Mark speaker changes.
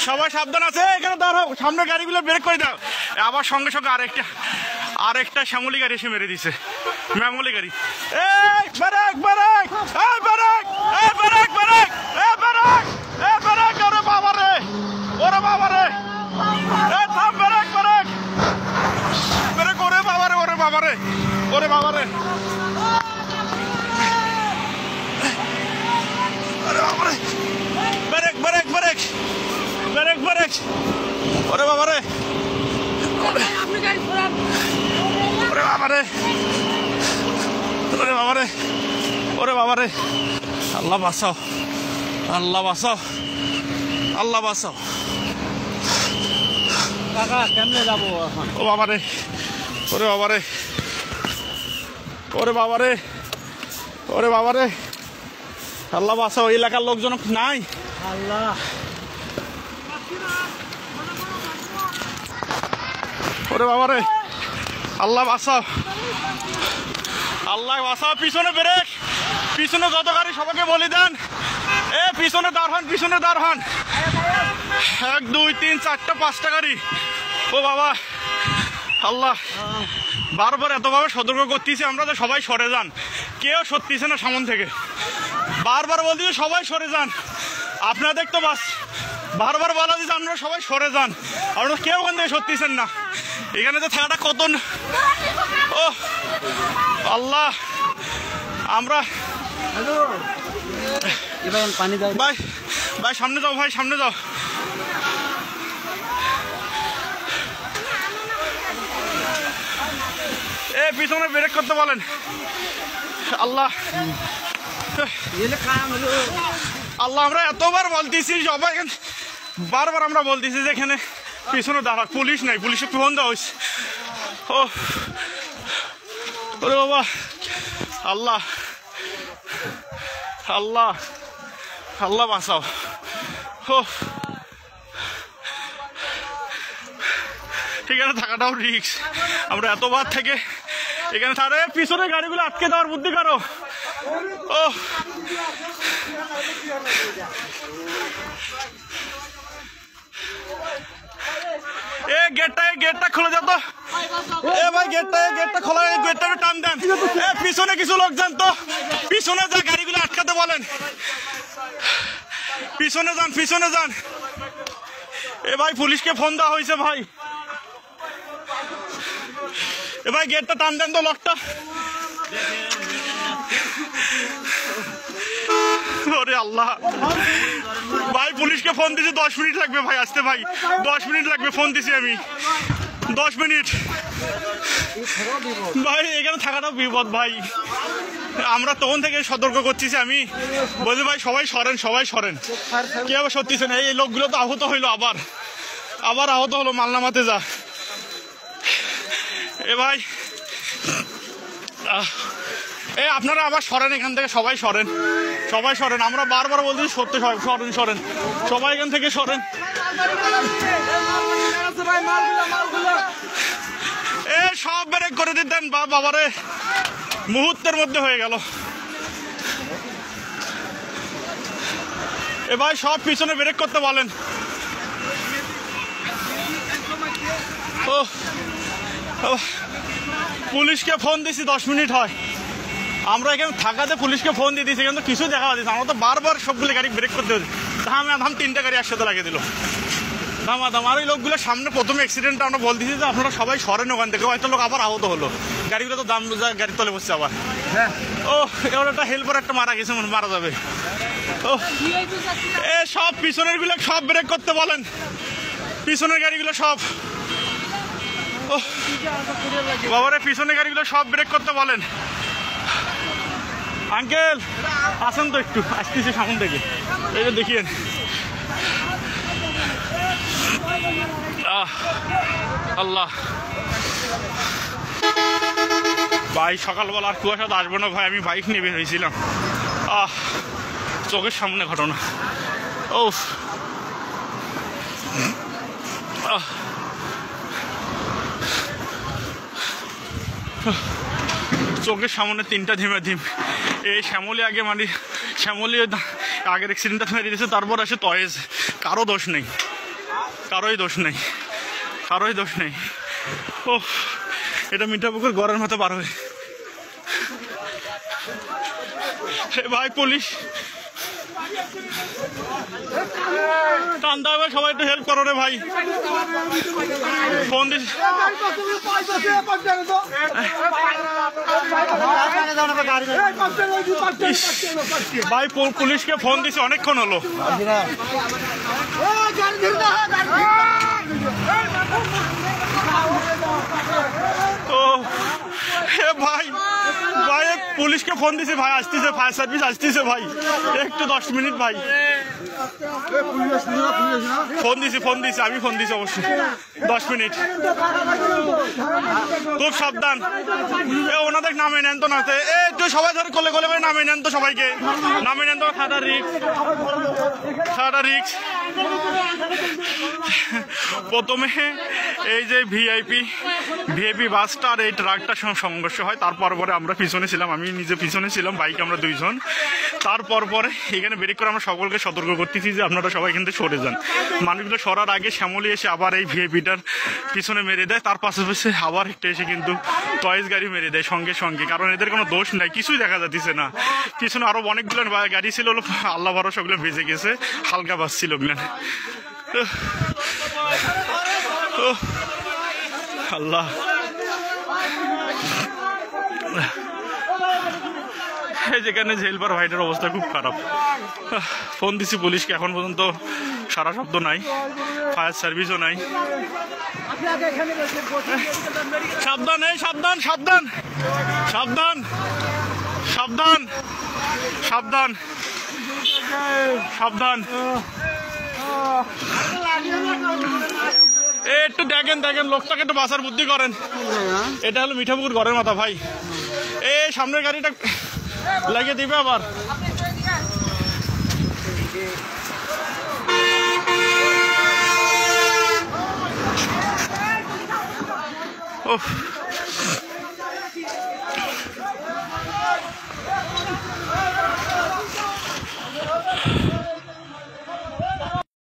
Speaker 1: সবাই সাবধান আছে, এখানে দাঁড়াও, সামনে গাড়িগুলো ব্রেক করে দাও। আবার সঙ্গে সঙ্গে আরেকটা শ্যামলি গাড়ি এসে মেরে দিছে, ম্যামলি গাড়ি। ওরে বাবারে, ওরে বাবারে, ব্রেক, ওরে বাবারে, ওরে বাবারে, ওরে বাবারে, ওরে বাবারে, break break break break break, ওরে বাবারে, ওরে বাবারে, ওরে বাবারে, ওরে বাবারে, আল্লাহ বাঁচাও, আল্লাহ বাঁচাও, আল্লাহ বাঁচাও।
Speaker 2: কাকা কেমনে যাবো এখন?
Speaker 1: ও বাবারে, ওরে বাবারে, ওরে বাবারে, ওরে বাবারে, আল্লাহ বাঁচাও। এলাকার লোকজন নাই,
Speaker 2: আল্লাহ,
Speaker 1: ওরে বাবারে, আল্লাহ বাঁচাও, আল্লাহ বাঁচাও। পিছনে ব্রেক, পিছনে যত গাড়ি সবাইকে বলে দেন, পিছনে দাঁড় হন, পিছনে দাঁড় হন। 1 2 3 4টা 5টা গাড়ি। ও বাবা, আল্লাহ বারবার এতভাবে সতর্ক করতেছি আমরা যে সবাই সরে যান, কেউ সরতেছে না সামন থেকে। বারবার বলতেছি সবাই সরে যান, আপনাদের তো বাস বারবার বলা দিচ্ছে আপনারা সবাই সরে যান, আপনারা কেউ ওখান থেকে সরতেছেন না। এখানে তো থাকাটা কত, ও আল্লাহ, আমরা
Speaker 2: পানি দাও
Speaker 1: ভাই, ভাই সামনে যাও, ভাই সামনে যাও। পিছনে ব্রেক করতে বলেন। আল্লাহ, আল্লাহ আমরা এতবার বলতেছি, সবাই বারবার আমরা বলতেছি যে এখানে পিছনে দাঁড়া, পুলিশ নাই, পুলিশে ফোন দেওয়া হয়েছে। ও ওরে বাবা, আল্লাহ, আল্লাহ, আল্লাহ বাঁচাও। ও এখানে থাকাটাও রিস্ক, আমরা এতবার থেকে এখানে তারে পিছনে গাড়িগুলো আটকে দেওয়ার বুদ্ধি করো। ও গেটটা খুলে যেত, ভাই গেটটা খোলা, গেটটা টান দেন। পিছনে কিছু লোক যান তো, পিছনে যা গাড়িগুলো আটকাতে বলেন, পিছনে যান, পিছনে যান। ভাই পুলিশকে ফোন দেওয়া হয়েছে ভাই, ভাই গেটটা টান দেন তো, লকটা। ওরে আল্লাহ, ভাই পুলিশকে ফোন দিছি, 10 মিনিট লাগবে ভাই আসতে, ভাই 10 মিনিট লাগবে, ফোন দিছি আমি, 10 মিনিট। ভাই এখানে থাকাটাও বিপদ ভাই, আমরা তখন থেকে সতর্ক করতেছি, আমি বলছি ভাই সবাই সরেন, সবাই সরেন, কি আবার সত্যিছে না। এই লোকগুলো তো আহত হইলো, আবার আহত হলো, মালনামাতে যা। ভাই আপনারা আবার সরেন এখান থেকে, সবাই সরেন, সবাই সরেন, আমরা বারবার বলছি সত্যি, সরেন সরেন, সবাই এখান থেকে সরেন। সব ব্রেক করে দিতেন, বাবারে মুহূর্তের মধ্যে হয়ে গেল। ভাই সব পিছনে ব্রেক করতে বলেন। পুলিশকে ফোন দিছি, 10 মিনিট হয়, আমরা এখানে থাকাতে পুলিশকে ফোন দিয়ে দিয়েছি, কিন্তু কিছু দেখা দিচ্ছে, আমরা তো বারবার সবগুলো গাড়ি ব্রেক করতে হচ্ছে। ধাম 3টা গাড়ি একসাথে লাগিয়ে দিল, ধামাধাম। আর ওই লোকগুলো সামনে প্রথমে অ্যাক্সিডেন্টটা আমরা বলতেছি যে আপনারা সবাই সরেন ওখান থেকে, হয়তো লোক আবার আহত হলো, গাড়িগুলো তো দাম গাড়ির তলে বসছে আবার। ও এবার একটা হেল্পার একটা মারা গেছে, মারা যাবে। ও সব পিছনের গুলো সব ব্রেক করতে বলেন, পিছনের গাড়িগুলো সব। ও বাবারে, পিছনের গাড়িগুলো সব ব্রেক করতে বলেন। আঙ্কেল আসেন তো, একটু আসতেছি সামন থেকে, এই যে দেখিয়েন। আল্লাহ ভাই, সকালবেলা আর কুয়াশা তো আসবে না ভাই, আমি বাইক নিয়ে বের হয়েছিলাম, চোখের সামনে ঘটনা। ও চোখের সামনে 3টা ধিম এই শ্যামলী আগে মানে শ্যামলী আগের অ্যাক্সিডেন্টটা মেরে দিয়েছে, তারপর আসে তয়েজ। কারোই দোষ নেই। ও এটা মিঠাপুকুর গড়ের মতো পার হয়ে ভাই পুলিশ টানতে হবে, সবাই একটু হেল্প করো রে ভাই। ফোন দিস ভাই, পুলিশকে ফোন দিছি অনেকক্ষণ হলো। ও ভাই পুলিশকে ফোন দিছি ভাই, আসতেছে, ফায়ার সার্ভিস আসতেছে ভাই, একটু 10 মিনিট ভাই। ফোন দিছি আমি অবশ্যই 10 মিনিট। খুব সাবধান, ওনাদের নামে নেন তো না, একটু সবাই ধরে কোলে করে নামে নেন তো, সবাইকে নামে নেন তো। খাটা রিক্স। প্রথমে এই যে ভিআইপি বাসটা আর এই ট্রাকটার সঙ্গে সংঘর্ষ হয়, তারপর পরে আমরা পিছনে ছিলাম, আমি নিজে পিছনে ছিলাম, বাইকে আমরা 2 জন। তারপর পরে এখানে ব্রেক করে আমরা সকলকে সতর্ক করতেছি যে আপনারা সবাই কিন্তু সরে যান। মানুষগুলো সরার আগে শ্যামলী এসে আবার এই ভিআইপিটার পিছনে মেরে দেয়, তার পাশাপাশি আবার একটা এসে কিন্তু টয়েস গাড়ি মেরে দেয় সঙ্গে, কারণ এদের কোনো দোষ নাই, কিছুই দেখা যাচ্ছে না। পিছনে আরো অনেকগুলো গাড়ি ছিল, আল্লাহ ভরসা ওগুলো বেঁচে গেছে, হালকা বাস ছিল ওগুলো। আল্লাহ, যেখানে জেলবার ভাইটার অবস্থা খুব খারাপ। ফোন দিছি পুলিশকে, এখন পর্যন্ত সারা শব্দ নাই, ফায়ার সার্ভিসও নাই। সাবধান। একটু দেখেন লোকটাকে একটু বাঁচার বুদ্ধি করেন। এটা হলো মিঠাপুকুর ঘরের মাথা ভাই, এই সামনের গাড়িটা লাগিয়ে দিবে আবার। ওহ